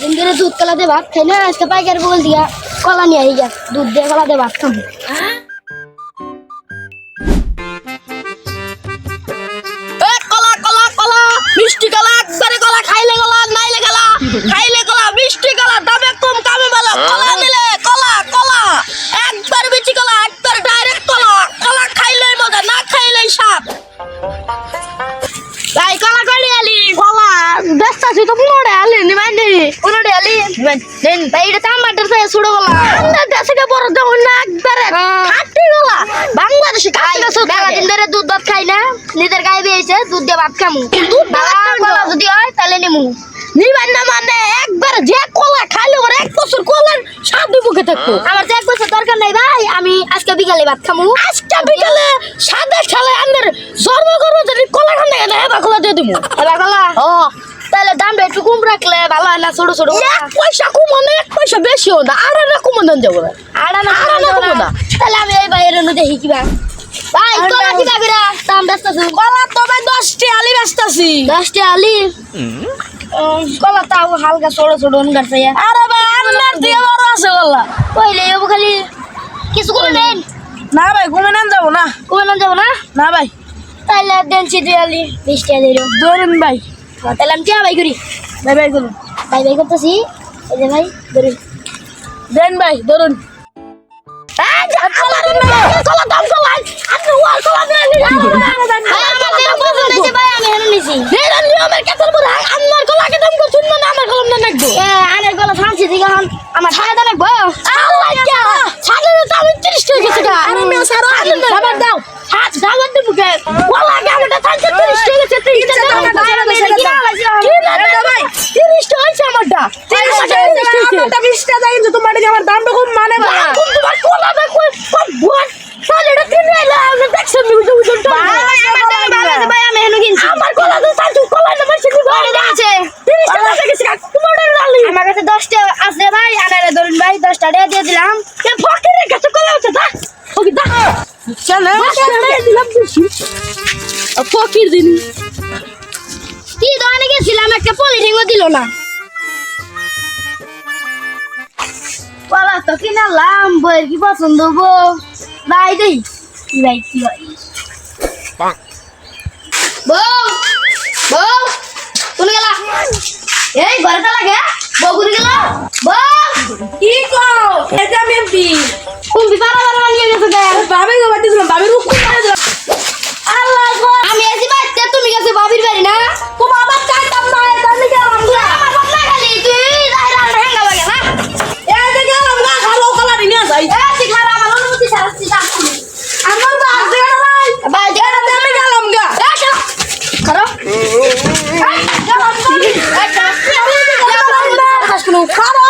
दिन धरे दूध कला दे भात खाई ना इसका पाइकार बोल दिया कला नहीं आई गया दूध दे कला दे भात खाऊं কলা কলা কলা মিষ্টি কলা একবারে কলা খাইলে কলা নাইলে কলা খাইলে কলা মিষ্টি কলা দামে কম কামে ভালো কলা নিলে কলা কলা একবার বেশি কলা একবার ডাইরেক্ট কলা কলা খাইলেই মজা না খাইলেই স্বাদ ভাই কলা কলি আলি कला दस्ता से तो पुनोड़े आले नहीं मैंने पुनोड़े आली दिन भाई ये टमाटर से सुड़ो कला अंदर कैसे के बोर दो ना एकबार खाटी कला बांग्लादेश खाटी का सब मेरा दिन धरे दूध भात खाई ना निधर गाय भी ऐसे दूध दे भात खामु दूध भात कला যদি হয় তাহলে নিমু নিবেন না মানে একবার যে কলা খাইলে ওর এক বছর কলার স্বাদ মুখে থাকতো আমার তো এক বছর দরকার নাই ভাই আমি আজকে বিকালে ভাত খামু আজকে বিকালে সাদা ছালে আন্দার জন্ম করবো যদি কলা খান্না কেন হেবা কলা দিয়ে দিবো এবার কলা ও তাহলে দামটা একটু কম রাখলে ভালো হয় না ছোট ছোট এক পয়সা কমানো এক পয়সা বেশিও না আর না কমানো যাবো না আড়ানা আড়ানা কমো না। তাহলে আমি এই বাইরে দেখি কিবা ভাই কলা দিবা বিরা দাম ব্যস্ত আছি কলা তবে 10টি আলি ব্যস্তাছি 10টি আলি কলা তাও হালকা ছোট ছোট অনগার চাই আরে ভাই আন্দার দিয়ে বড় আছে কলা কইলে যাবো খালি কিছু করে নেন না ভাই ঘুমে নেন যাবো না কই না যাবো না না ভাই তাহলে দেনছি 2 আলি 20 টাকা দিও ধরুন ভাই তাহলে আমি টিয়া ভাই করি ভাই ভাই করুন ভাই ভাই করতেছি এই যে ভাই ধরুন দেন ভাই ধরুন কলা দাম কলা আপনি ওয়াল কলা দেন ভাই আমার দিন পছন্দ হয়েছে ভাই আমি হেন নিছি দেন নিয়মের কাছে বলে আমার কলাকে দাম কো শুননা না আমার কলম না নাকবো আনের গলা ফাঁসি দিকে হন আমার ছায়া দানে বয় আল্লাহ কে ছাগল দাম 30 টাকা গেছে গা আরে মে সারা খাবার দাও হাত দাওয়াত দেবো কে কলা গামটা 30 টাকা গেছে 30 টাকা কি না ভাই 30 টাকা হইছে আমারটা 30 টাকা আমারটা 20 টাকা কিন্তু তোমার আমার দামটা খুব মানে ভাই তোমার কলা দা কই ভুয়া তাহলে এটা কিনে এলা আমি দেখছেন বুঝুন ভাই আমি হেন কিনছি আমার কলা দা তাই কলা না বেশি দিব বড় আছে 30 টাকা গেছে তোমার লালি আমার কাছে 10 টাকা আছে ভাই আনারে ধরুন ভাই 10 টাকা দিয়ে দিলাম এ ফকিরের কাছে কলা আছে দা ওকে দা চলে দিলাম বেশি ফকির দিন কি দোকানে গেছিলাম একটা পলিথিনও দিল না কলা তো কিনালাম বইয়ের কি পছন্দ হবো ভাই দেই কি ভাই কি ভাই বউ বউ কোন গেলা এই ঘরে তো লাগে বউ কোন গেল বউ কি কো এটা মেমপি কোন বিপারা বারা নিয়ে গেছে গে বাবে গো বাতি দিলাম বাবে রুক করে দিলাম আল্লাহ গো আমি এসি বাইতে তুমি গেছে বাবির বাড়ি না তোমার আবার চাইতাম না তাহলে কি আমার আমার বাপ না খালি তুই রাইরা হেঙ্গা বাগে না এই যে গেলাম গা খালো কলা নিয়ে যাই এ শিখারা আমার অনুমতি ছাড়ছি যাচ্ছি আমার তো আছে না ভাই ভাই এটা আমি গেলাম গা করো খারাপ